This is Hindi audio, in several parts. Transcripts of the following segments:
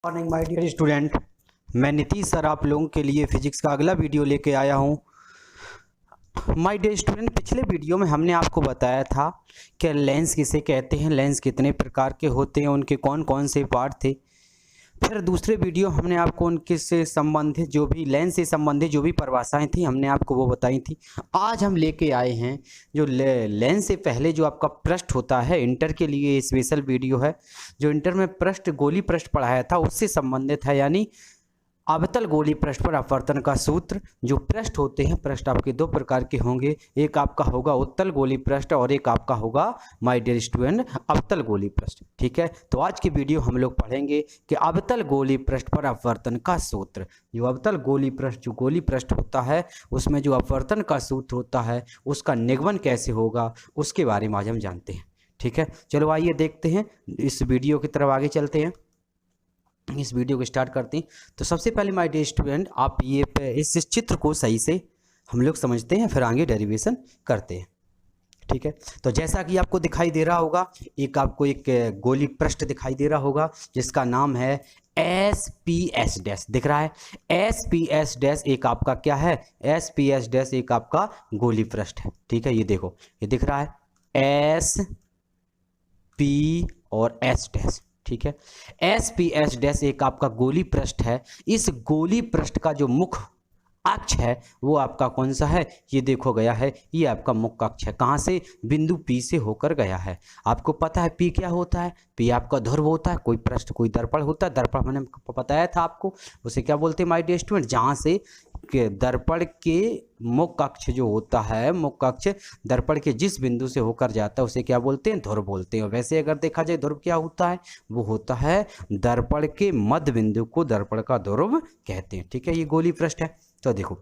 Morning my dear student. मैं नीतीश सर आप लोगों के लिए फिजिक्स का अगला वीडियो लेके आया हूँ। माय डियर स्टूडेंट, पिछले वीडियो में हमने आपको बताया था कि लेंस किसे कहते हैं, लेंस कितने प्रकार के होते हैं, उनके कौन कौन से पार्ट थे। फिर दूसरे वीडियो हमने आपको उनके से संबंधित जो भी लेंस से संबंधित जो भी परिभाषाएं थी हमने आपको वो बताई थी। आज हम लेके आए हैं जो लेंस से पहले जो आपका पृष्ठ होता है, इंटर के लिए स्पेशल वीडियो है। जो इंटर में पृष्ठ गोली पृष्ठ पढ़ाया था उससे संबंधित है, यानी अवतल गोली पृष्ठ पर अपवर्तन का सूत्र। जो पृष्ठ होते हैं, पृष्ठ आपके दो प्रकार के होंगे, एक आपका होगा उत्तल गोली पृष्ठ और एक आपका होगा माय डियर स्टूडेंट अवतल गोली पृष्ठ। ठीक है, तो आज की वीडियो हम लोग पढ़ेंगे कि अवतल गोली पृष्ठ पर अपवर्तन का सूत्र। जो अवतल गोली पृष्ठ जो गोली पृष्ठ होता है उसमें जो अपवर्तन का सूत्र होता है उसका निगमन कैसे होगा उसके बारे में आज हम जानते हैं। ठीक है, चलो आइए देखते हैं, इस वीडियो की तरफ आगे चलते हैं, इस वीडियो को स्टार्ट करते हैं। तो सबसे पहले माय डियर स्टूडेंट आप ये इस चित्र को सही से हम लोग समझते हैं, फिर आगे डेरिवेशन करते हैं। ठीक है, तो जैसा कि आपको दिखाई दे रहा होगा, एक आपको एक गोली पृष्ठ दिखाई दे रहा होगा जिसका नाम है एस पी एस डैश दिख रहा है। एस पी एस डैश एक आपका क्या है, एस पी एस डैश एक आपका गोली पृष्ठ है। ठीक है, ये देखो ये दिख रहा है एस पी और एस डैश। ठीक है, एस पी एस डैश एक आपका गोली पृष्ठ है। इस गोली पृष्ठ का जो मुख्य अक्ष है वो आपका कौन सा है, ये देखो गया है, ये आपका मुख्य अक्ष है। कहाँ से, बिंदु पी से होकर गया है। आपको पता है पी क्या होता है, पी आपका ध्रुव होता है। कोई पृष्ठ कोई दर्पण होता है, दर्पण मैंने बताया था आपको, उसे क्या बोलते हैं माय डियर स्टूडेंट, जहाँ से दर्पण के मुख्य अक्ष जो होता है, मुख्य अक्ष दर्पण के जिस बिंदु से होकर जाता है उसे क्या बोलते हैं, ध्रुव बोलते हैं। वैसे अगर देखा जाए ध्रुव क्या होता है, वो होता है दर्पण के मध्य बिंदु को दर्पण का ध्रुव कहते हैं। ठीक है, ये गोली पृष्ठ है। तो देखो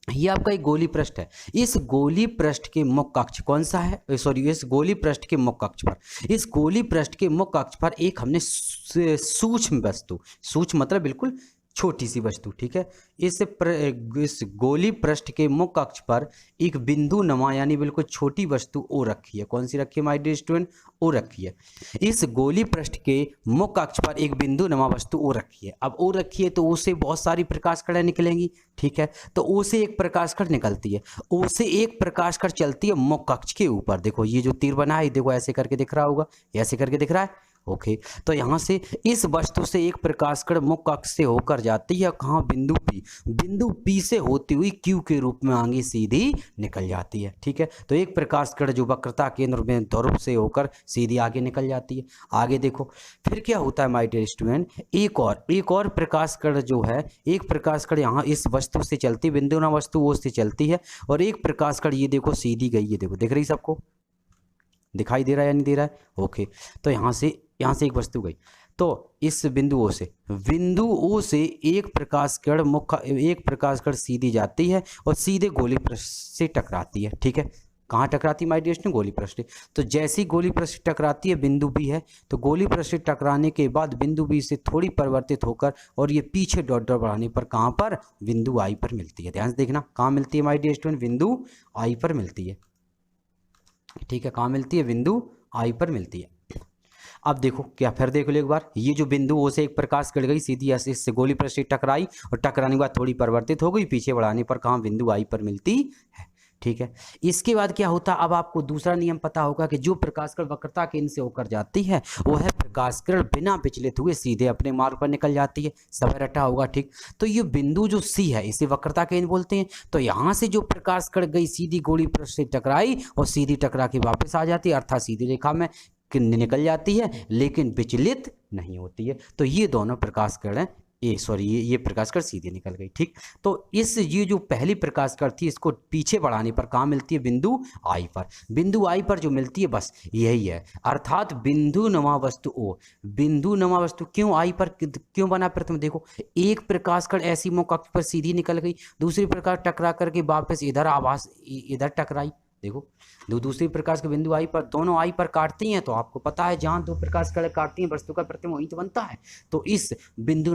ये आपका एक गोली पृष्ठ है। इस गोली पृष्ठ के मुख्य अक्ष कौन सा है, सॉरी इस गोली पृष्ठ के मुख्य अक्ष पर, इस गोली पृष्ठ के मुख्य अक्ष पर एक हमने सूक्ष्म वस्तु, सूक्ष्म मतलब बिल्कुल छोटी सी वस्तु, ठीक है, इस गोली पृष्ठ के मुख्य अक्ष पर एक बिंदु नमा यानी बिल्कुल छोटी वस्तु ओ रखी है। कौन सी रखी है माय डियर स्टूडेंट, ओ रखी है। इस गोली पृष्ठ के मुख्य अक्ष पर एक बिंदु नमा वस्तु ओ रखी है। अब ओ रखी है तो ओ से बहुत सारी प्रकाश किरणें निकलेंगी। ठीक है, तो ओ से एक प्रकाश किरण निकलती है, ओ से एक प्रकाश किरण चलती है मुख्य अक्ष के ऊपर। देखो ये जो तीर बना है, देखो ऐसे करके दिख रहा होगा, ऐसे करके दिख रहा है। ओके, तो यहाँ से इस वस्तु से एक प्रकाश किरण मुख्य अक्ष से होकर जाती है, कहाँ, बिंदु पी, बिंदु पी से होती हुई क्यू के रूप में आगे सीधी निकल जाती है। ठीक है, तो एक प्रकाश किरण जो वक्रता केंद्र में ध्रुव से होकर सीधी आगे निकल जाती है। आगे देखो फिर क्या होता है माय डियर स्टूडेंट, एक और प्रकाश किरण जो है, एक प्रकाश किरण यहाँ इस वस्तु से चलती, बिंदु ना वस्तु वो से चलती है, और एक प्रकाश किरण ये देखो सीधी गई है। देखो दिख रही सबको, दिखाई दे रहा है या नहीं दे रहा है। ओके, तो यहाँ से एक वस्तु गई, तो इस बिंदु ओ से एक प्रकाश किरण सीधी जाती है और सीधे गोली पृष्ठ से टकराती है। ठीक है, कहाँ टकराती माय डियर स्टूडेंट, गोली पृष्ठ। तो जैसी गोली पृष्ठ टकराती है, बिंदु बी है, तो गोली पृष्ठ टकराने के बाद बिंदु बी से थोड़ी परिवर्तित होकर और ये पीछे डॉट डॉट बढ़ाने पर कहाँ पर, बिंदु आई पर मिलती है। ध्यान से देखना कहाँ मिलती है माय डियर स्टूडेंट, बिंदु आई पर मिलती है। ठीक है, कहाँ मिलती है, बिंदु आई पर मिलती है। अब देखो क्या, फिर देख लो एक बार, ये जो बिंदु ओ से एक प्रकाश किरण गई सीधी इससे गोली पृष्ठ से टकराई और टकराने के बाद थोड़ी परिवर्तित हो गई, पीछे बढ़ाने पर कहाँ, बिंदु आई पर मिलती है। ठीक है, इसके बाद क्या होता है, अब आपको दूसरा नियम पता होगा कि जो प्रकाश किरण वक्रता केंद्र से होकर जाती है वो है प्रकाश किरण बिना विचलित हुए सीधे अपने मार्ग पर निकल जाती है। सब रटा होगा। ठीक, तो ये बिंदु जो सी है इसे वक्रता केंद्र बोलते हैं। तो यहाँ से जो प्रकाश किरण गई सीधी गोली पृष्ठ से टकराई और सीधी टकरा के वापस आ जाती है, अर्थात सीधी रेखा में निकल जाती है, लेकिन विचलित नहीं होती है। तो ये दोनों प्रकाश किरण ये प्रकाश किरण सीधी निकल गई। ठीक, तो ये जो पहली प्रकाश किरण थी इसको पीछे बढ़ाने पर कहाँ मिलती है, बिंदु आई पर। बिंदु आई पर जो मिलती है बस यही है, अर्थात बिंदु नमा वस्तु ओ। बिंदु नमा वस्तु क्यों आई पर क्यों बना, प्रथम देखो एक प्रकाश किरण ऐसी मुख्य अक्ष पर सीधी निकल गई, दूसरी प्रकाश टकरा करके वापस इधर टकराई। देखो दूसरी प्रकाश के बिंदु आई पर, दोनों आई पर काटती हैं, तो आपको पता है जहां दो प्रकाश किरण काटती हैं वस्तु का प्रतिबिंब वहीं तो बनता है। तो इस बिंदु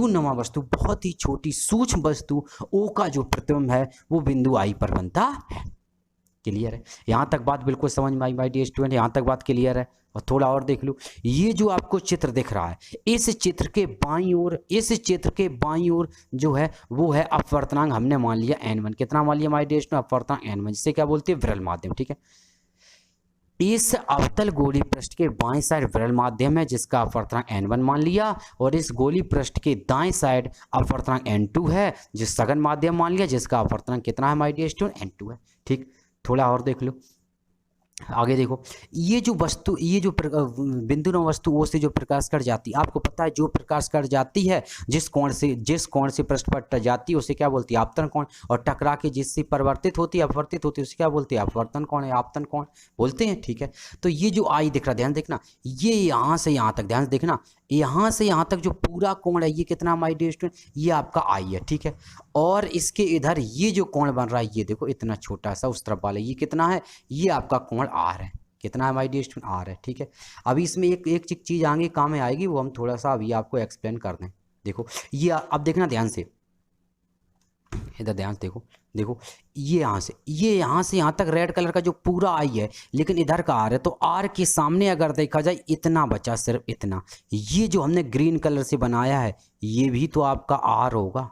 नमा वस्तु बहुत ही छोटी सूक्ष्म वस्तु ओ का जो प्रतिबिंब है वो बिंदु आई पर बनता है। क्लियर है, यहाँ तक बात बिल्कुल समझ में आई माय डियर स्टूडेंट, यहाँ तक बात क्लियर है। और थोड़ा और देख लो, ये जो आपको चित्र दिख रहा है, इस चित्र के बाईं ओर जो है वो है अपवर्तनांक, हमने मान लिया n1। कितना मान लिया माय डियर स्टूडेंट? अपवर्तनांक n1, जिसे क्या बोलते हैं? विरल माध्यम। ठीक है, इस अवतल गोली पृष्ठ के बाएं साइड विरल माध्यम है जिसका अपवर्तनांक n1 मान लिया, और इस गोली पृष्ठ के दाएं साइड अपवर्तनांक n2 है जिस सघन माध्यम मान लिया, जिसका अपवर्तनांक कितना है माय डियर स्टूडेंट? n2 है। ठीक, थोड़ा और देख लो, आगे देखो, ये जो वस्तु, ये जो बिंदु नौ वस्तु ओ से जो प्रकाश कर जाती है, आपको पता है जो प्रकाश कर जाती है जिस कोण से पृष्ठ पर जाती है उसे क्या बोलती है? आपतन कोण। और टकरा के जिससे परिवर्तित होती है, अपवर्तित होती है, उसे क्या बोलते हैं? अपवर्तन कोण या आपतन कोण बोलते हैं। ठीक है, तो ये जो आई दिख रहा है, ध्यान देखना, ये यहाँ से यहाँ तक, ध्यान से देखना, यहाँ से यहाँ तक जो पूरा कोण है ये कितना माय डियर स्टूडेंट? ये आपका आई है। ठीक है, और इसके इधर ये जो कोण बन रहा है, ये देखो इतना छोटा सा उस तरफ वाला, ये कितना है? ये आपका कोण आर है। कितना है माय डियर स्टूडेंट? आर है। ठीक है, अभी इसमें एक चीज़ आगे काम में आएगी, वो हम थोड़ा सा अभी आपको एक्सप्लेन कर दें। देखो ये अब देखना ध्यान से, इधर ध्यान से देखो, ये यहाँ से यहाँ तक रेड कलर का जो पूरा आई है, लेकिन इधर का आर है, तो आर के सामने अगर देखा जाए इतना बचा, सिर्फ इतना। ये जो हमने ग्रीन कलर से बनाया है ये भी तो आपका आर होगा।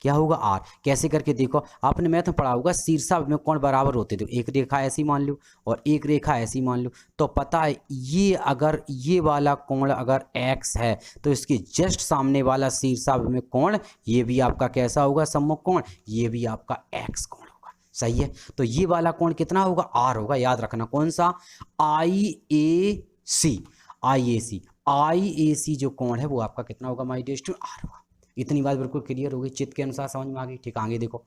क्या होगा? आर। कैसे करके देखो, आपने मैथ में पढ़ा होगा शीर्षाभ में कोण बराबर होते थे, एक रेखा ऐसी मान लो और एक रेखा ऐसी मान लो, तो पता है ये अगर ये वाला कोण अगर x है तो इसके जस्ट सामने वाला शीर्षाभ में कोण ये भी आपका कैसा होगा? सम्मुख कोण, ये भी आपका x कोण होगा। सही है, तो ये वाला कोण कितना होगा? आर होगा। याद रखना कौन सा? IAC जो कोण है वो आपका कितना होगा माय डियर स्टूडेंट? आर होगा। इतनी बात बिल्कुल क्लियर हो गई, चित्त के अनुसार समझ में आ गई। ठीक, आगे देखो,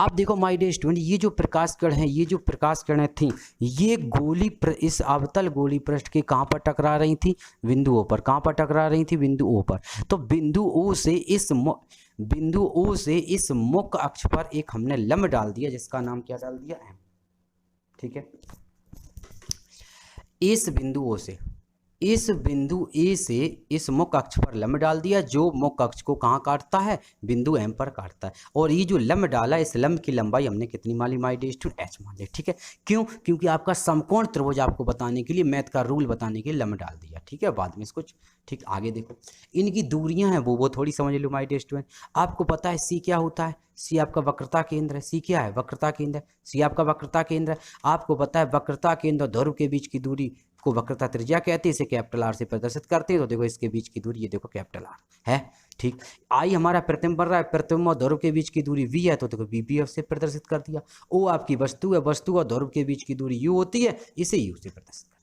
अब देखो माय डियर स्टूडेंट, ये जो प्रकाश किरण है, ये जो प्रकाश किरणें थी, ये इस अवतल गोली पृष्ठ के कहाँ पर टकरा रही थी? बिंदुओं पर। कहाँ पर टकरा रही थी? बिंदुओं पर। तो बिंदु ओ से इस मुख्य अक्ष पर एक हमने लंब डाल दिया जिसका नाम क्या डाल दिया? एम। ठीक है, इस बिंदु ए से इस मुख्य अक्ष पर लंब डाल दिया जो मुख्य अक्ष को कहाँ काटता है? बिंदु एम पर काटता है। और ये जो लंब डाला, इस लंब की लंबाई हमने कितनी मान ली माय डियर स्टूडेंट? एच मान ली। ठीक है, क्यों? क्योंकि आपका समकोण त्रिभुज आपको बताने के लिए, मैथ का रूल बताने के लिए लंब डाल दिया। ठीक है, बाद में इसको। ठीक, आगे देखो, इनकी दूरियां हैं वो थोड़ी समझ लो माय डियर स्टूडेंट। आपको पता है सी क्या होता है? सी आपका वक्रता केंद्र है। सी क्या है? वक्रता केंद्र। सी आपका वक्रता केंद्र है। आपको पता है वक्रता केंद्र और ध्रुव के बीच की दूरी को वक्रता त्रिज्या कहते हैं, इसे कैपिटल आर से प्रदर्शित करते हैं। तो देखो इसके बीच की दूरी, ये देखो कैपिटल आर है। ठीक, आई हमारा प्रतिबिंब बन रहा है, प्रतिबिंब और ध्रुव के बीच की दूरी वी है, तो देखो बीपीएफ से प्रदर्शित कर दिया। ओ आपकी वस्तु है, वस्तु और ध्रुव के बीच की दूरी यू होती है, इसे यू से प्रदर्शित कर दिया।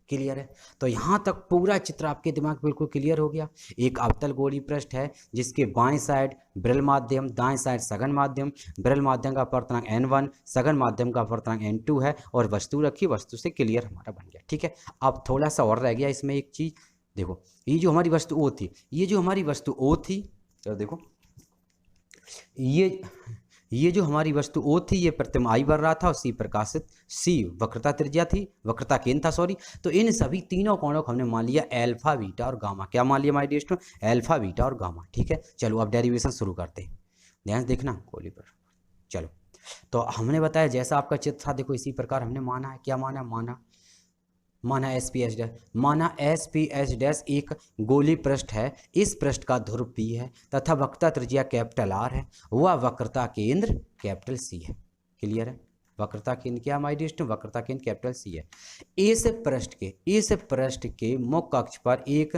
क्लियर है? तो यहाँ तक पूरा चित्र आपके दिमाग बिल्कुल क्लियर हो गया। एक अवतल गोली पृष्ठ है जिसके बाएं साइड विरल माध्यम, दाएं साइड सघन माध्यम, विरल माध्यम का अपवर्तनांक n1, सघन माध्यम का अपवर्तनांक n2 है, और वस्तु रखी, वस्तु से क्लियर हमारा बन गया। ठीक है, अब थोड़ा सा और रह गया इसमें एक चीज। देखो ये जो हमारी वस्तु ओ थी, तो देखो ये जो हमारी वस्तु ओ थी, ये प्रतिबिंब आई बन रहा था, और सी प्रकाशित, सी वक्रता त्रिज्या थी, वक्रता केंद्र था, सॉरी। तो इन सभी तीनों कोणों को हमने मान लिया अल्फा, बीटा और गामा। क्या मान लिया my dear student? Alpha, beta और गामा। ठीक है, चलो अब डेरिवेशन शुरू करते हैं। ध्यान से देखना गोली पर। चलो, तो हमने बताया जैसा आपका चित्र था, देखो इसी प्रकार हमने माना है। क्या माना? माना एस पी एच डैश एक गोली पृष्ठ है, इस पृष्ठ का ध्रुव P है तथा वक्रता त्रिज्या कैपिटल R है, वह वक्रता केंद्र कैपिटल C है। क्लियर है? वक्रता केंद्र क्या माय डियर स्टूडेंट? वक्रता केंद्र कैपिटल C है। इस पृष्ठ के मुख्य अक्ष पर एक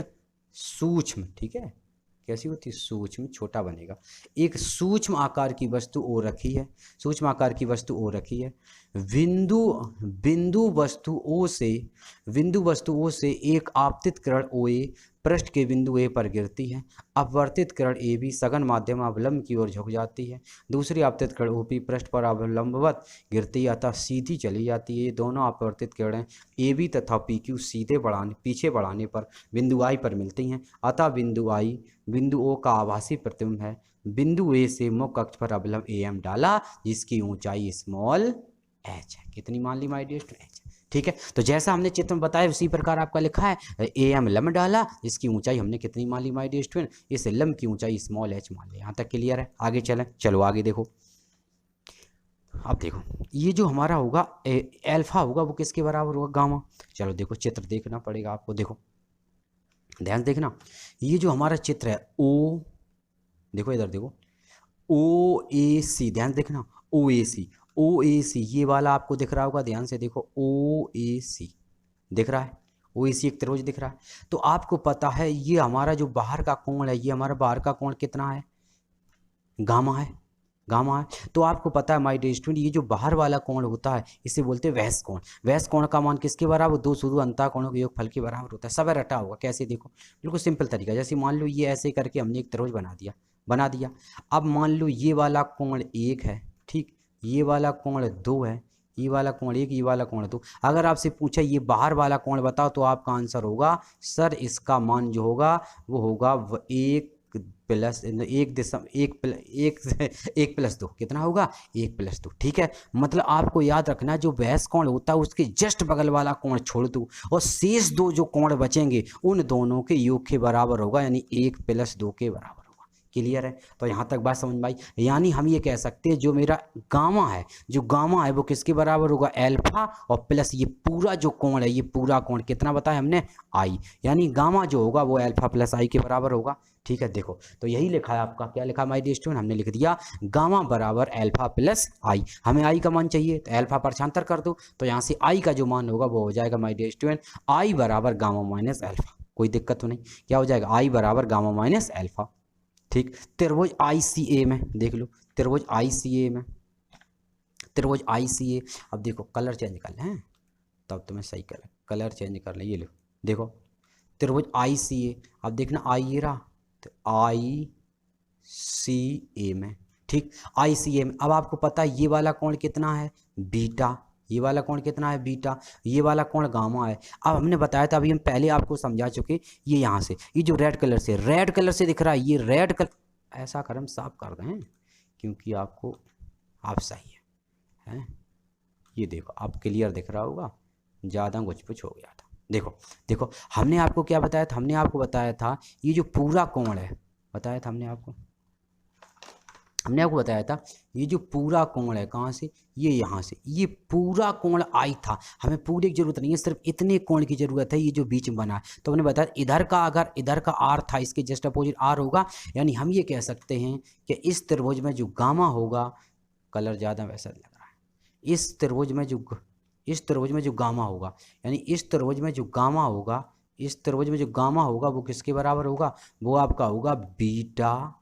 सूक्ष्म, ठीक है, कैसी होती है? सूक्ष्म, छोटा बनेगा, एक सूक्ष्म आकार की वस्तु ओ रखी है, सूक्ष्म आकार की वस्तु ओ रखी है। बिंदु वस्तु ओ से एक आपतित किरण ओ ए पृष्ठ के बिंदु ए पर गिरती है। अपवर्तित किरण ए बी सघन माध्यम अवलंब की ओर झुक जाती है। दूसरी आपतित किरण ओ पी पृष्ठ पर अवलंबवत गिरती है अतः सीधी चली जाती है। ये दोनों अपवर्तित किरणें ए बी तथा पी क्यू सीधे पीछे बढ़ाने पर बिंदु आई पर मिलती हैं। अतः बिंदु ओ का आभासी प्रतिबिंब है। बिंदु ए से मुख्य अक्ष पर अवलंब ए एम डाला जिसकी ऊंचाई स्मॉल एच है। कितनी मान ली माय डियर स्टूडेंट? एच। ठीक है, तो जैसा हमने चित्र में बताया उसी प्रकार आपका लिखा है। ए एम लंब डाला, इसकी ऊंचाई हमने कितनी मान ली माय डियर स्टूडेंट? इस लंब की ऊंचाई स्मॉल एच मान ली। यहाँ तक क्लियर है? आगे चलें, चलो आगे देखो। अब देखो ये जो हमारा होगा अल्फा होगा वो किसके बराबर होगा, गामा। चलो देखो चित्र देखना पड़ेगा आपको, देखो ध्यान से देखना, ये जो हमारा चित्र है ओ, देखो इधर देखो ओ ए सी, ध्यान से देखना ओ ए सी, ओ ए सी ये वाला आपको दिख रहा होगा, ध्यान से देखो ओ ए सी दिख रहा है, ओ ए सी एक त्रिभुज दिख रहा है। तो आपको पता है ये हमारा जो बाहर का कोण है, ये हमारा बाहर का कोण कितना है, गामा है, गामा है। तो आपको पता है माय डियर स्टूडेंट, ये जो बाहर वाला कोण होता है इसे बोलते हैं वैस कोण। वैस कोण का मान किसके बराबर, दो शुरू अंतः कोणों के योगफल के बराबर होता है। सब रटा होगा, कैसे देखो बिल्कुल सिंपल तरीका, जैसे मान लो ये ऐसे करके हमने एक त्रिभुज बना दिया। अब मान लो ये वाला कोण 1 है, ठीक, ये वाला कोण 2 है, ये वाला कोण 1, ये वाला कोण 2। अगर आपसे पूछा ये बाहर वाला कोण बताओ तो आपका आंसर होगा सर इसका मान जो होगा वो होगा 1 प्लस 2, कितना होगा 1 प्लस 2, ठीक है। मतलब आपको याद रखना जो वैस कोण होता है उसके जस्ट बगल वाला कोण छोड़ दो और शेष दो जो कोण बचेंगे उन दोनों के योग के बराबर होगा, यानी 1 प्लस 2 के बराबर। क्लियर है, तो यहाँ तक बात समझ में आई। यानी हम ये कह सकते हैं जो मेरा गामा है, जो गामा है वो किसके बराबर होगा, अल्फा और प्लस ये पूरा जो कोण है, ये पूरा कोण कितना बताया हमने, आई, यानी गामा जो होगा वो अल्फा प्लस आई के बराबर होगा। ठीक है, देखो तो यही लिखा है आपका, क्या लिखा माय डियर स्टूडेंट, हमने लिख दिया गामा बराबर अल्फा प्लस आई। हमें आई का मान चाहिए तो अल्फा परछांतर कर दो, तो यहाँ से आई का जो मान होगा वो हो जाएगा माय डियर स्टूडेंट आई बराबर गामा माइनस अल्फा। कोई दिक्कत तो नहीं, क्या हो जाएगा आई बराबर गामा माइनस अल्फा। ठीक, त्रिभुज ICA में देख लो, त्रिभुज ICA में, त्रिभुज ICA, अब देखो कलर चेंज कर लें तब तुम्हें सही कलर चेंज कर ले, ये लो देखो त्रिभुज ICA, अब देखना आई ये रहा तो ICA में, ठीक ICA में। अब आपको पता है ये वाला कोण कितना है बीटा, ये वाला कोण कितना है बीटा, ये वाला कोण गामा है। अब हमने बताया था, अभी हम पहले आपको समझा चुके, ये यहाँ से ये जो रेड कलर से दिख रहा है, ये रेड कलर, ऐसा कर हम साफ कर दें क्योंकि आपको आप सही है, ये देखो आप क्लियर दिख रहा होगा, ज़्यादा कुछ हो गया था। देखो देखो हमने आपको क्या बताया था, हमने आपको बताया था ये जो पूरा कोण है, बताया था हमने आपको बताया था ये जो पूरा कोण है, कहाँ से, ये यहाँ से, ये पूरा कोण आई था। हमें पूरे की जरूरत नहीं है, सिर्फ इतने कोण की जरूरत है, ये जो बीच में बना है। तो हमने बताया इधर का अगर इधर का आर था, इसके जस्ट अपोजिट आर होगा, यानी हम ये कह सकते हैं कि इस त्रिभुज में जो गामा होगा, कलर ज़्यादा वैसा लग रहा है, इस त्रिभुज में जो गामा होगा, यानी इस त्रिभुज में जो गामा होगा, वो किसके बराबर होगा, वो आपका होगा बीटा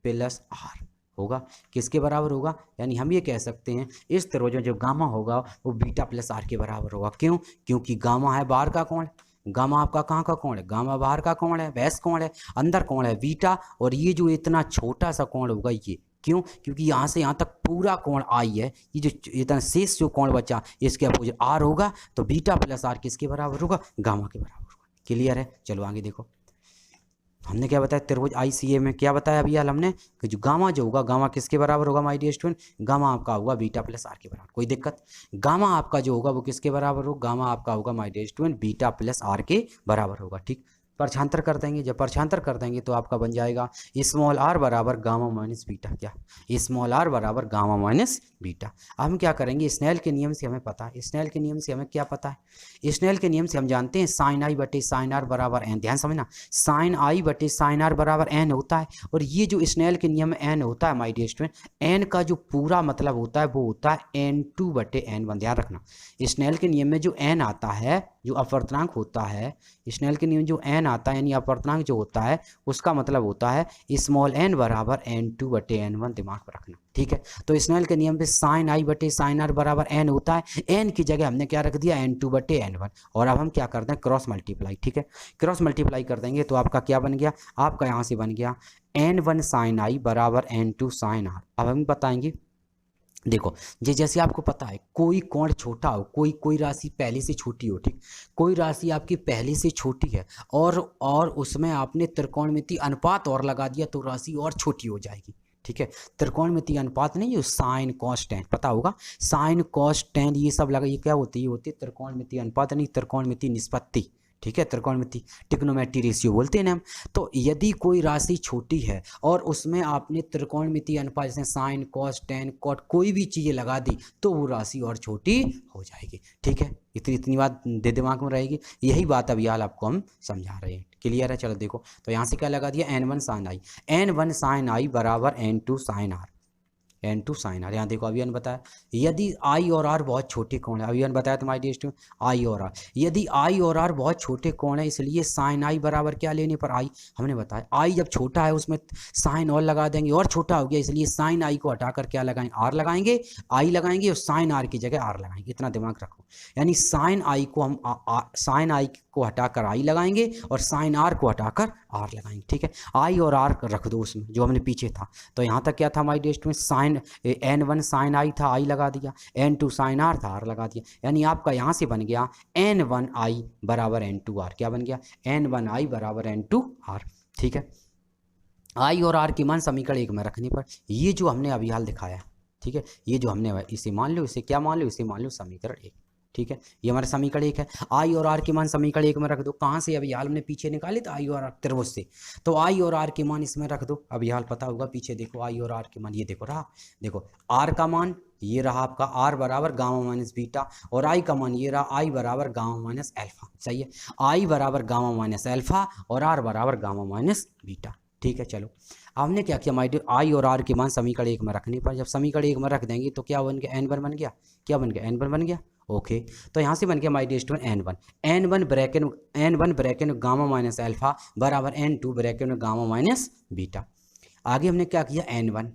प्लस आर होगा, किसके बराबर होगा, यानी हम ये कह सकते हैं इस त्रिभुज में जो गामा होगा वो बीटा प्लस आर के बराबर होगा। क्यों, क्योंकि गामा है बाहर का कोण, गामा आपका कहाँ का कोण है, गामा बाहर का कोण है, वैस कोण है, अंदर कोण है बीटा, और ये जो इतना छोटा सा कोण होगा ये, क्यों, क्योंकि यहाँ से यहाँ तक पूरा कोण आई है, ये जो इतना शेष जो कोण बचा इसके अपोजिट आर होगा, तो बीटा प्लस आर किसके बराबर होगा, गामा के बराबर होगा। क्लियर है, चलो आगे देखो, हमने क्या बताया त्रिभुज ICA में क्या बताया अभी हाल हमने कि जो गामा जो होगा, गामा किसके बराबर होगा माय डियर स्टूडेंट, गामा आपका होगा बीटा प्लस आर के बराबर। कोई दिक्कत, गामा आपका जो होगा वो किसके बराबर होगा, गामा आपका होगा my dear student beta plus R के बराबर होगा। ठीक, परछांतर कर देंगे, जब परछांतर कर देंगे तो आपका बन जाएगा स्मॉल आर बराबर गामा माइनस बीटा, क्या स्मॉल आर बराबर गामा माइनस बीटा। अब हम क्या करेंगे, स्नेल के नियम से हमें पता है, स्नेल के नियम से हमें क्या पता है, स्नेल के नियम से हम जानते हैं साइन आई बटे साइन आर बराबर एन, ध्यान समझना, साइन आई बटे साइन आर बराबर एन होता है, और ये जो स्नेल के नियम में एन होता है माय डियर स्टूडेंट, एन का जो पूरा मतलब होता है वो होता है n2 बटे n1, ध्यान रखना। स्नेल के नियम में जो n आता है, जो अपवर्तनांक होता है, स्नेल के नियम जो n आता है यानी अपवर्तनांक जो होता है उसका मतलब होता है स्मॉल n बराबर n2 बटे n1, दिमाग पर रखना। ठीक है, तो स्नेल के नियम पे साइन आई बटे साइन आर बराबर n होता है, n की जगह हमने क्या रख दिया n2 बटे n1, और अब हम क्या करते हैं क्रॉस मल्टीप्लाई। ठीक है, क्रॉस मल्टीप्लाई कर देंगे तो आपका क्या बन गया, आपका यहाँ से बन गया n1 साइन आई बराबर n2 साइन आर। अब हम बताएंगे, देखो जैसे आपको पता है कोई कोण छोटा हो, कोई राशि पहले से छोटी हो, ठीक, कोई राशि आपकी पहले से छोटी है और उसमें आपने त्रिकोणमितीय अनुपात और लगा दिया तो राशि और छोटी हो जाएगी। ठीक है, त्रिकोणमितीय अनुपात नहीं, जो साइन कॉस टेन पता होगा, साइन कॉस टेन ये सब लगा, ये क्या होती है, ये होती है त्रिकोणमितीय अनुपात नहीं त्रिकोणमितीय निष्पत्ति। ठीक है, त्रिकोणमिति ट्रिग्नोमेट्री रेशियो बोलते हैं ना हम। तो यदि कोई राशि छोटी है और उसमें आपने त्रिकोणमिति अनुपात जैसे साइन कॉस टेन कॉट कोई भी चीज़ें लगा दी तो वो राशि और छोटी हो जाएगी। ठीक है, इतनी बात दे दिमाग में रहेगी। यही बात अभी हाल आपको हम समझा रहे हैं। क्लियर है? चलो देखो, तो यहाँ से क्या लगा दिया, n1 साइन आई, n1 साइन आई बराबर n2 sign are, n2 sign are. यहाँ देखो अभी हमने बताया यदि आई और आर बहुत छोटे कोण है, अभी हमने बताया तुम्हारी डिस्ट में आई और आर, यदि आई और आर बहुत छोटे कोण है इसलिए साइन आई बराबर क्या लेने पर आई, हमने बताया आई जब छोटा है उसमें साइन और लगा देंगे और छोटा हो गया इसलिए साइन आई को हटाकर क्या लगाएंगे, आर लगाएंगे, आई लगाएंगे और साइन आर की जगह आर लगाएंगे। इतना दिमाग रखो, यानी साइन आई को हम साइन आई को हटाकर आई लगाएंगे और साइन आर को हटाकर आर लगाएंगे। ठीक है, आई और आर रख दो उसमें जो हमने पीछे था। तो यहाँ तक क्या था हमारी टेस्ट में, साइन n1 साइन आई था, आई लगा दिया, n2 साइन आर था, आर लगा दिया। यानी आपका यहाँ से बन गया n1 आई बराबर n2 आर। क्या बन गया, n1 आई बराबर n2 आर। ठीक है, आई और आर की मान समीकरण 1 में रखने पर ये जो हमने अभी हाल दिखाया, ठीक है, ये जो हमने इसे मान लो, इसे क्या मान लो, इसे मान लो समीकरण 1। ठीक है, ये हमारा समीकरण 1 है। आई और आर की मान समीकरण 1 में रख दो। कहाँ से, अभी हाल हमने पीछे निकाले तो आई और आर त्रिभुज से, तो आई और आर की मान इसमें रख दो। अभी हाल पता होगा, पीछे देखो आई और आर की मान, ये देखो रहा, देखो आर का मान ये रहा आपका, आर बराबर गामा माइनस बीटा, और आई का मान ये रहा, आई बराबर गामा माइनस एल्फा। सही है, आई बराबर गामा माइनस एल्फा और आर बराबर गामा माइनस बीटा। ठीक है, चलो हमने क्या किया, माइडियर आई और आर की मान समीकरण 1 में रखने पर, जब समीकरण 1 में रख देंगे तो क्या बन गया, n1 बन गया। क्या बन गया, n1 बन गया। ओके, तो यहाँ से बन गया my dear student n1 bracket में गामा माइनस अल्फा बराबर n2 ब्रैकेट में गामा माइनस बीटा। आगे हमने क्या किया, n1,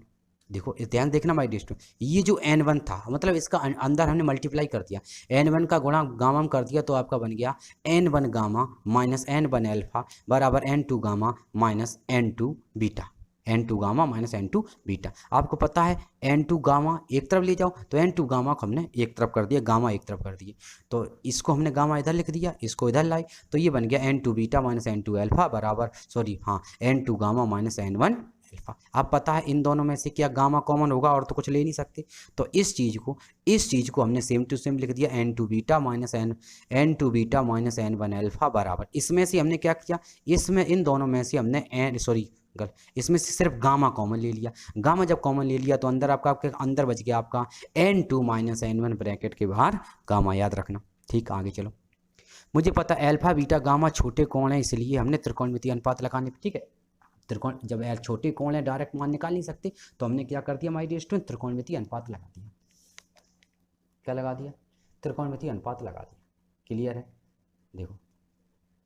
देखो ध्यान देखना माई डियर स्टूडेंट, ये जो n1 था मतलब इसका अंदर हमने मल्टीप्लाई कर दिया, n1 का गुणा गामा में कर दिया तो आपका बन गया n1 gamma minus n1 alpha बराबर n2 gamma minus n2 beta, n2 gamma minus n2 beta. आपको पता है n2 गामा एक तरफ ले जाओ तो n2 गामा को हमने एक तरफ कर दिया, गामा एक तरफ कर दिए, तो इसको हमने गामा इधर लिख दिया, इसको इधर लाए तो ये बन गया n2 beta minus n2 alpha बराबर n2 gamma minus n1 alpha. आप पता है इन दोनों में से क्या गामा कॉमन होगा और तो कुछ ले नहीं सकते, तो इस चीज़ को हमने सेम टू सेम लिख दिया n2 beta minus n1 alpha बराबर, इसमें से हमने क्या किया, इसमें इन दोनों में से हमने इसमें से सिर्फ गामा कॉमन ले लिया। गामा जब कॉमन ले लिया तो अंदर आपके अंदर बच गया आपका n2 माइनस n1 ब्रैकेट के बाहर गामा, याद रखना। ठीक, आगे चलो, मुझे पता अल्फा बीटा गामा छोटे कोण है इसलिए हमने त्रिकोणमितीय अनुपात लगाने। ठीक है, त्रिकोण जब छोटे कोण है डायरेक्ट मान निकाल नहीं सकते तो हमने क्या कर दिया माय डियर स्टूडेंट, त्रिकोणमितीय अनुपात लगा दिया। क्या लगा दिया, त्रिकोणमितीय अनुपात लगा दिया। क्लियर है, देखो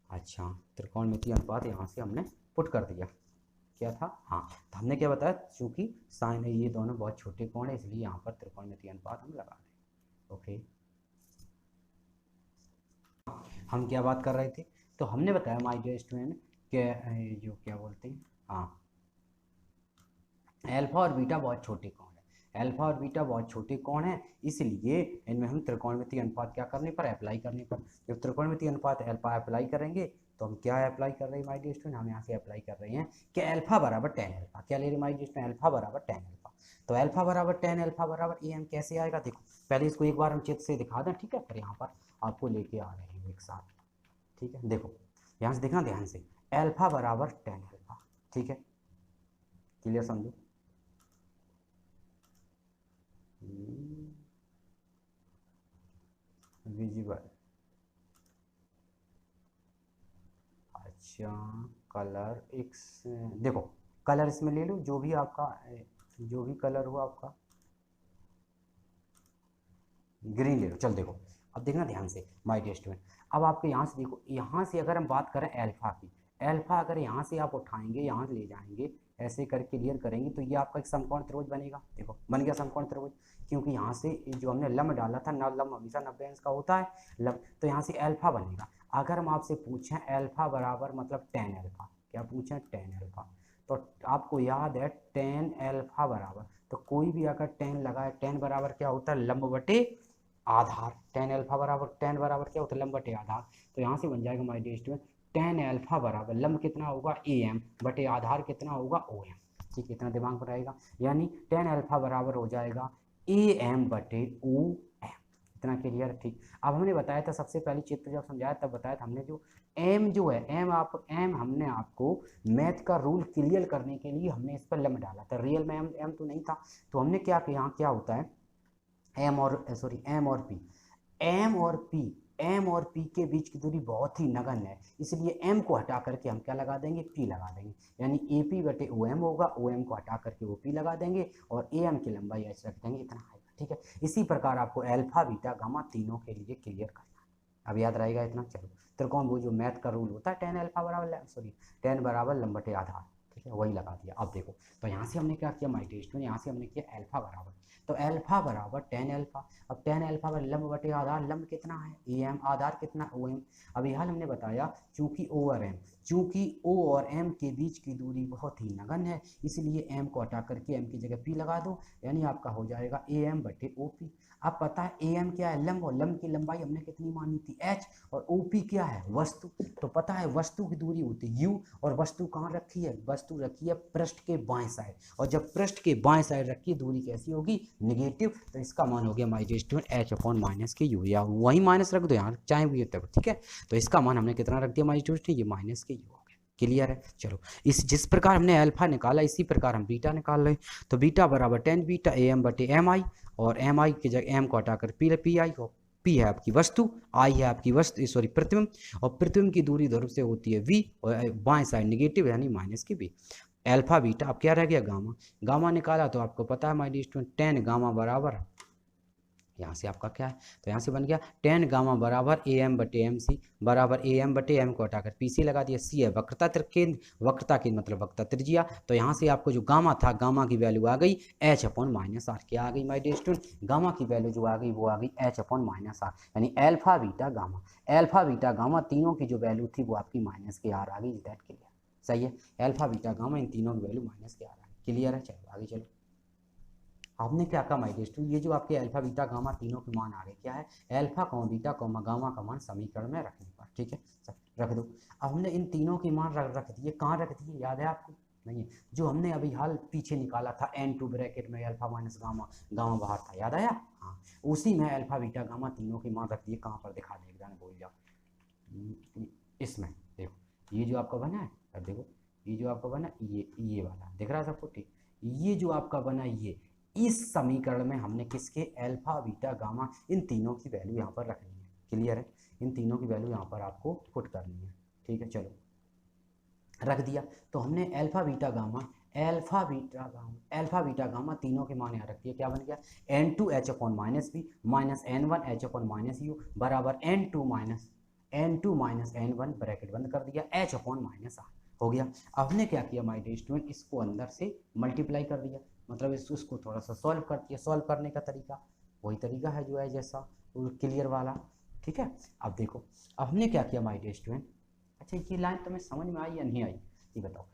अच्छा त्रिकोणमितीय अनुपात यहाँ से हमने पुट कर दिया। क्या था, हाँ, तो हमने क्या बताया, चूंकि साइन है ये दोनों बहुत छोटे कोण है इसलिए यहाँ पर त्रिकोणमितीय अनुपात हम लगा दें। ओके, हम क्या बात कर रहे थे, तो हमने बताया माय डियर स्टूडेंट कि जो क्या बोलते हैं, हाँ, अल्फा और बीटा बहुत छोटे कोण है, अल्फा और बीटा बहुत छोटे कोण है इसलिए इनमें हम त्रिकोणमितीय अनुपात क्या करने पर, अप्लाई करने पर, जब त्रिकोणमितीय अनुपात अल्फा अप्लाई करेंगे तो हम क्या अप्लाई कर रहे हैं माय डियर स्टूडेंट, हम यहाँ से अप्लाई कर रहे हैं कि अल्फा बराबर tan अल्फा। क्या ले रहे हैं माय डियर स्टूडेंट, अल्फा बराबर tan अल्फा। तो अल्फा बराबर tan अल्फा बराबर am कैसे आएगा, देखो पहले इसको एक बार हम चित्र से दिखा दें। ठीक है, फिर यहाँ पर आपको लेके आ रहे हैं एक साथ। ठीक है, देखो यहाँ से देखना ध्यान से, अल्फा बराबर tan अल्फा। ठीक है, क्लियर समझो, विजिबल, अच्छा कलर एक्स, देखो कलर इसमें ले लो जो भी आपका, जो भी कलर हो आपका, ग्रीन ले लो। चल देखो अब देखना ध्यान से माय डियर स्टूडेंट, अब आपके यहाँ से देखो, यहाँ से अगर हम बात करें अल्फा की, अल्फा अगर यहाँ से आप उठाएंगे यहाँ ले जाएंगे ऐसे कर क्लियर करेंगे तो ये आपका एक समकोण त्रिभुज बनेगा। देखो बन गया समकोण त्रिभुज, क्योंकि यहाँ से जो हमने लंब डाला था, लंब हमेशा 90 अंश का होता है लंब, तो यहाँ से अल्फा बनेगा। अगर हम आपसे पूछें अल्फा बराबर मतलब tan अल्फा, क्या पूछें tan अल्फा, तो आपको याद है tan अल्फा बराबर, तो कोई भी अगर tan लगाए, tan बराबर क्या होता है, लंब बटे आधार, tan अल्फा बराबर, tan बराबर क्या होता है, लंब बटे आधार। तो यहाँ से बन जाएगा my dear student tan alpha बराबर लंब कितना होगा am बटे आधार कितना होगा om। ठीक है, इतना दिमाग में रहेगा, यानी tan अल्फा बराबर हो जाएगा am बटे om। इतना क्लियर। ठीक, अब हमने बताया था सबसे पहले चित्र जब समझाया तब बताया था हमने, जो एम जो है एम हमने आपको मैथ का रूल क्लियर करने के लिए हमने इस पर लम्ब डाला था, रियल में एम तो नहीं था। तो हमने क्या किया, यहाँ क्या होता है एम और पी, एम और पी के बीच की दूरी बहुत ही नगण्य है, इसलिए एम को हटा करके हम क्या लगा देंगे, पी लगा देंगे, यानी ए पी बटे ओ एम होगा, ओ एम को हटा करके ओ पी लगा देंगे और ए एम की लंबाई एच रख देंगे, इतना आएगा। ठीक है, इसी प्रकार आपको अल्फा बीटा गामा तीनों के लिए क्लियर करना है। अब याद रहेगा इतना। चलो त्रिकोण वो जो मैथ का रूल होता है टेन अल्फा बराबर टेन बराबर लंब बटे आधार, ठीक है, वही लगा दिया। अब देखो तो यहाँ से हमने क्या किया माय डियर स्टूडेंट, यहाँ से हमने किया अल्फा बराबर, तो अल्फा बराबर टेन अल्फा। अब टेन अल्फा पर लंब बटे आधार, लंब कितना है ए एम, आधार कितना ओ एम। अब यहाँ हमने बताया चूंकि ओ और एम के बीच की दूरी बहुत ही नगण्य है, इसलिए एम को हटा करके एम की जगह पी लगा दो, यानी आपका हो जाएगा ए एम बटे ओ पी। अब पता है ए एम क्या है, लंब, और लंब की लंबाई हमने कितनी मानी थी एच, और ओ पी क्या है वस्तु, तो पता है वस्तु की दूरी होती है यू, और वस्तु कहाँ रखी है, वस्तु रखी है पृष्ठ के बाएं साइड, और जब पृष्ठ के बाएं साइड रखी दूरी कैसी होगी, नेगेटिव, तो इसका मान हो गया my dear student H upon minus के यू, या वही माइनस रख दो यहाँ चाहे भी तब, ठीक है। तो इसका मान हमने कितना रख दिया माय डियर स्टूडेंट, ये माइनस के यू हो गया। क्लियर है। चलो इस जिस प्रकार हमने अल्फा निकाला इसी प्रकार हम बीटा निकाल रहे, तो बीटा बराबर टेन बीटा ए एम बटे एम आई, और एम आई की जगह एम को हटाकर पी आई हो, पी है आपकी वस्तु, आई है आपकी वस्तु प्रतिबिंब, और प्रतिबिंब की दूरी ध्रुव से होती है वी, और बाएं साइड नेगेटिव यानी माइनस की वी। अल्फा बीटा अब क्या रह गया गामा, गामा निकाला तो आपको पता है my dear student tan gamma बराबर, यहाँ से आपका क्या है, तो यहाँ से बन गया टेन गामा बराबर ए एम बटे एम सी, बराबर ए एम बटे एम को हटाकर पी सी लगा दिया, सी है वक्रता त्रिकेंद्र, वक्रता के मतलब वक्रता त्रिज्या, तो यहाँ से आपको जो गामा था, गामा की वैल्यू आ गई एच अपॉन माइनस आर, क्या आ गई माय डियर स्टूडेंट, गामा की वैल्यू जो आ गई वो आ गई एच अपॉन माइनस आर, यानी अल्फा बीटा गामा तीनों की जो वैल्यू थी वो आपकी माइनस के आर आ गई, दैट क्लियर, सही है। अल्फा बीटा गामा इन तीनों की वैल्यू माइनस के आर आ गई, क्लियर है। चलो आगे चलो, आपने क्या कहा माय डियर स्टूडेंट, ये जो आपके अल्फा बीटा गामा तीनों के मान आ गए, क्या है alpha comma beta comma gamma का मान समीकरण में रखने पर, ठीक है रख दो। अब हमने इन तीनों के मान रख दिए, कहाँ रख दिए याद है आपको, नहीं है, जो हमने अभी हाल पीछे निकाला था n2 ब्रैकेट में अल्फा माइनस गामा, गामा बाहर था, याद आया, हाँ उसी में अल्फा बीटा गामा तीनों के मान रख दिए, कहाँ पर दिखा दे एग्जाम बोल जाओ, इसमें देखो ये जो आपका बना है, अब देखो ये जो आपका बना ये वाला दिख रहा है सबको, ठीक, ये जो आपका बना ये इस समीकरण में हमने किसके अल्फा बीटा गामा इन तीनों की वैल्यू यहाँ पर रखनी है, क्लियर है, इन तीनों की वैल्यू यहाँ पर आपको पुट करनी है, ठीक है। चलो रख दिया, तो हमने अल्फा बीटा गामा तीनों के मान यहाँ रख दिया, क्या बन गया n2 h upon minus B minus n1 h upon minus U बराबर n2 माइनस n1 ब्रैकेट बंद कर दिया h अपॉन माइनस आर हो गया। अब हमने क्या किया माय डियर स्टूडेंट, इसको अंदर से मल्टीप्लाई कर दिया, मतलब इसको थोड़ा सा सॉल्व कर दिया, सॉल्व करने का तरीका वही तरीका है जो है जैसा क्लियर वाला, ठीक है। अब देखो अब हमने क्या किया माय डियर स्टूडेंट, अच्छा ये लाइन तुम्हें समझ में आई या नहीं आई ये बताओ,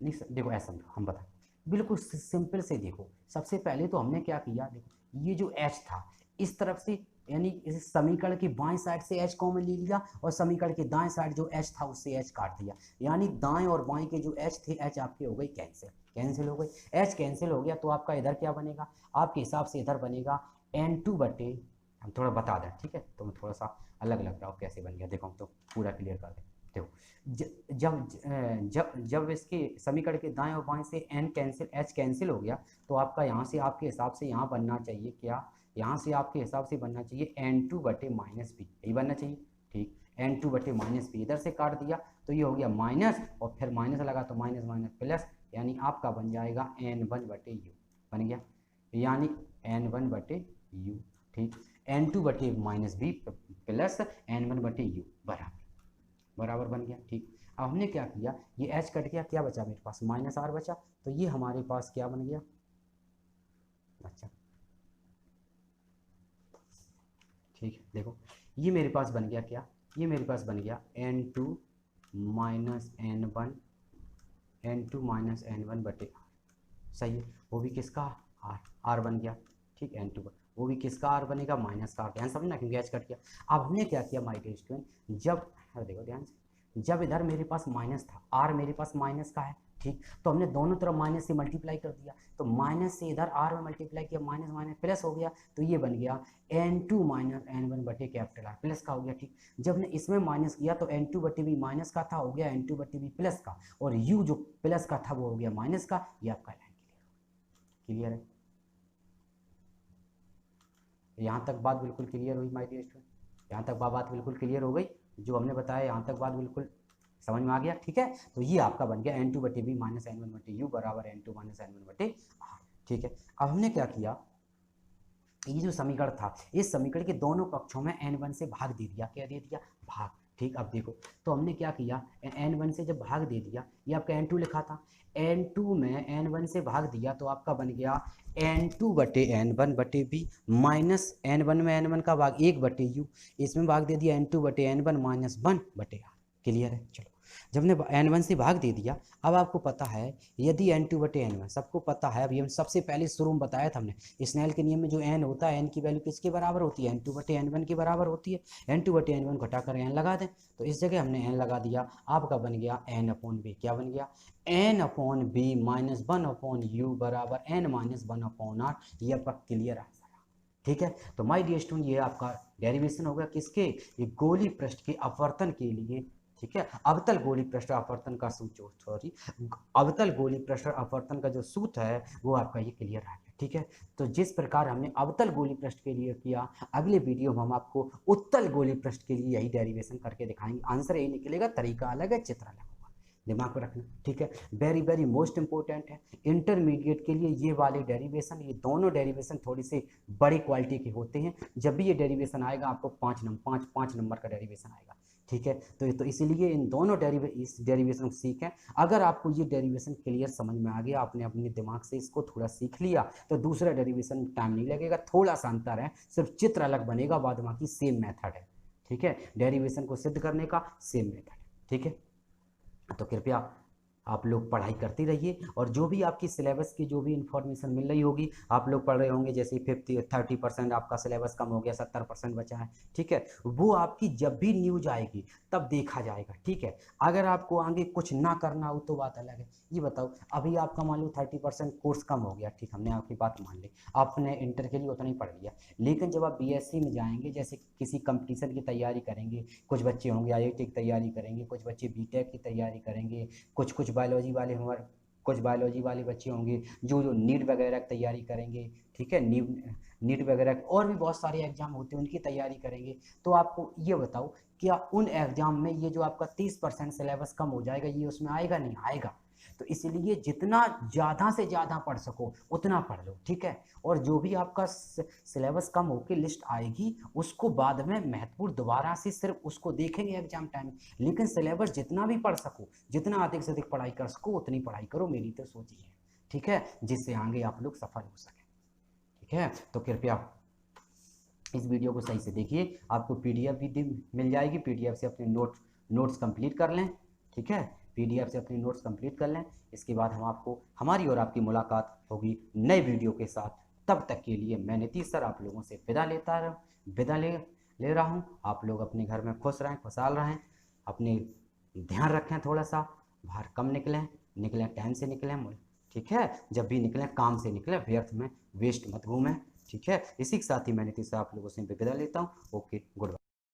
नहीं देखो ऐसा समझो हम बताएं, बिल्कुल सिंपल से देखो, सबसे पहले तो हमने क्या किया, देखो ये जो h था इस तरफ से, यानी इस समीकरण की बाएं साइड से h कॉमन ले लिया, और समीकरण के दाएं साइड जो h था उससे h काट दिया, यानी दाएं और बाएं के जो h थे h आपके हो गई कैंसिल हो गई, h कैंसिल हो गया, तो आपका इधर क्या बनेगा, आपके हिसाब से इधर बनेगा n2 बटे, हम थोड़ा बता दें ठीक है, तो मैं थोड़ा सा अलग लग रहा हूँ कैसे बन गया, देखो हम तो पूरा क्लियर कर दें। देखो जब इसके समीकरण के दाएं और बाएं से h कैंसिल हो गया, तो आपका यहाँ से आपके हिसाब से यहाँ बनना चाहिए क्या, यहाँ से आपके हिसाब से बनना चाहिए n2 बटे माइनस बी, यही बनना चाहिए, ठीक, n2 बटे माइनस बी, इधर से काट दिया तो ये हो गया माइनस, और फिर माइनस लगा तो माइनस माइनस प्लस, यानी आपका बन जाएगा n1 बटे यू, बन गया, यानी n1 बटे यू, ठीक, n2 बटे माइनस बी प्लस n1 बटे यू बराबर बन गया, ठीक। अब हमने क्या किया, ये h कट गया, क्या बचा मेरे पास माइनस आर बचा, तो ये हमारे पास क्या बन गया, अच्छा ठीक है, देखो ये मेरे पास बन गया क्या, ये मेरे पास बन गया n2 माइनस n1 बटे आर, सही है, वो भी किसका आर बन गया, ठीक, n2 वो भी किसका आर बनेगा माइनस का आर, ध्यान समझना क्योंकि h कट गया। अब हमने क्या किया माय डियर स्टूडेंट, जब देखो ध्यान से, जब इधर मेरे पास माइनस था, आर मेरे पास माइनस का है, ठीक, तो हमने दोनों तरफ माइनस से मल्टीप्लाई कर दिया, तो माइनस से इधर आर में मल्टीप्लाई किया, माइनस माइनस प्लस हो गया, तो ये बन गया n2 माइनस n1 बटे कैपिटल आर, प्लस का हो गया। ठीक, जब ने इसमें माइनस किया तो n2 बटे बी माइनस का था, हो गया n2 बटे बी प्लस का, और u जो प्लस का था वो हो गया माइनस का। ये आपका लाइन क्लियर है। यहाँ तक बात बिल्कुल क्लियर हुई माय डियर स्टूडेंट, यहाँ तक बात बिल्कुल क्लियर हो गई, जो हमने बताया यहाँ तक बात बिल्कुल समझ में आ गया। ठीक है, तो ये आपका बन गया n2 बटे बी माइनस n1 बटे यू बराबर n2 माइनस n1 बटे आर। ठीक है, अब हमने क्या किया, ये जो समीकरण था, इस समीकरण के दोनों पक्षों में n1 से भाग दे दिया। क्या दे दिया? भाग। ठीक, अब देखो तो हमने क्या किया, n1 से जब भाग दे दिया, ये आपका n2 लिखा था, n2 में n1 से भाग दिया तो आपका बन गया n2 बटे n1 बटे बी माइनस n1 में n1 का भाग 1 बटे यू, इसमें भाग दे दिया n2 बटे n1 माइनस 1 बटे आर। क्लियर है। चलो, जब ने n1 से भाग दे दिया, अब आपको पता है यदि n2 बटे n1 सबको पता है, अभी हम सबसे पहले शुरू में बताया था हमने, स्नेल के नियम में जो n होता है, n की वैल्यू किसके बराबर होती है? n2 बटे n1 के बराबर होती है। n2 बटे n1 घटाकर n लगा दें, तो इस जगह हमने n लगा दिया, आपका बन गया n अपॉन बी। क्या बन गया? n upon B minus 1 upon U बराबर n माइनस 1 अपॉन आर। ये आपका क्लियर आंसर है। ठीक है, तो माय डियर स्टूडेंट ये आपका डेरिवेशन होगा किसके? ये गोली पृष्ठ के अपवर्तन के लिए। ठीक है, अवतल गोली पृष्ठ अपवर्तन का सूत्र, सॉरी, अवतल गोली पृष्ठ अपवर्तन का जो सूत्र है वो आपका ये क्लियर है। ठीक है, तो जिस प्रकार हमने अवतल गोली पृष्ठ के लिए किया, अगले वीडियो में हम आपको उत्तल गोली पृष्ठ के लिए यही डेरिवेशन करके दिखाएंगे। आंसर यही निकलेगा, तरीका अलग है, चित्र अलग होगा, दिमाग में रखना। ठीक है, वेरी वेरी मोस्ट इंपॉर्टेंट है इंटरमीडिएट के लिए ये वाले डेरिवेशन। ये दोनों डेरिवेशन थोड़ी से बड़ी क्वालिटी के होते हैं। जब भी ये डेरिवेशन आएगा आपको 5 नंबर का डेरिवेशन आएगा। ठीक है, तो इसीलिए इन दोनों इस डेरिवेशन को सीखें। अगर आपको ये डेरिवेशन क्लियर समझ में आ गया, आपने अपने दिमाग से इसको थोड़ा सीख लिया, तो दूसरा डेरिवेशन में टाइम नहीं लगेगा, थोड़ा सा अंतर है, सिर्फ चित्र अलग बनेगा, बाद बाकी सेम मेथड है। ठीक है, डेरिवेशन को सिद्ध करने का सेम मेथड है। ठीक है, तो कृपया आप लोग पढ़ाई करते रहिए, और जो भी आपकी सिलेबस की जो भी इन्फॉर्मेशन मिल रही होगी, आप लोग पढ़ रहे होंगे जैसे 30% आपका सिलेबस कम हो गया, 70% बचा है। ठीक है, वो आपकी जब भी न्यूज आएगी तब देखा जाएगा। ठीक है, अगर आपको आगे कुछ ना करना हो तो बात अलग है। ये बताओ, अभी आपका मान लो 30% कोर्स कम हो गया, ठीक, हमने आपकी बात मान ली, आपने इंटर के लिए उतना ही पढ़ लिया, लेकिन जब आप बीएससी में जाएंगे, जैसे किसी कंपटीशन की तैयारी करेंगे, कुछ बच्चे होंगे आईआईटी की तैयारी करेंगे, कुछ बच्चे बीटेक की तैयारी करेंगे, कुछ बायोलॉजी वाले हमारे कुछ बायोलॉजी वाले बच्चे होंगे जो नीट वगैरह की तैयारी करेंगे। ठीक है, नीट वगैरह और भी बहुत सारे एग्जाम होते हैं, उनकी तैयारी करेंगे। तो आपको ये बताओ, क्या उन एग्जाम में ये जो आपका 30% सिलेबस कम हो जाएगा, ये उसमें आएगा? नहीं आएगा। तो इसलिए जितना ज़्यादा से ज़्यादा पढ़ सको उतना पढ़ लो। ठीक है, और जो भी आपका सिलेबस कम होकर लिस्ट आएगी, उसको बाद में महत्वपूर्ण दोबारा से सिर्फ उसको देखेंगे एग्जाम टाइम, लेकिन सिलेबस जितना भी पढ़ सको, जितना अधिक से अधिक पढ़ाई कर सको उतनी पढ़ाई करो, मेरी तो सोच ही है। ठीक है, जिससे आगे आप लोग सफल हो सकें। ठीक है, तो कृपया इस वीडियो को सही से देखिए, आपको पीडीएफ भी मिल जाएगी, पीडीएफ से अपने नोट्स कंप्लीट कर लें। ठीक है, पीडीएफ से अपनी नोट्स कंप्लीट कर लें। इसके बाद हमारी और आपकी मुलाकात होगी नए वीडियो के साथ। तब तक के लिए मैं नीतीश सर आप लोगों से विदा ले रहा हूँ। आप लोग अपने घर में खुश रहें, खुशहाल रहें, अपने ध्यान रखें, थोड़ा सा बाहर कम निकलें, टाइम से निकलें। ठीक है, जब भी निकलें काम से निकलें, व्यर्थ में वेस्ट मत घूमें। ठीक है, इसी के साथ ही मैं नीतीश सर आप लोगों से विदा लेता हूँ। Okay, good bye.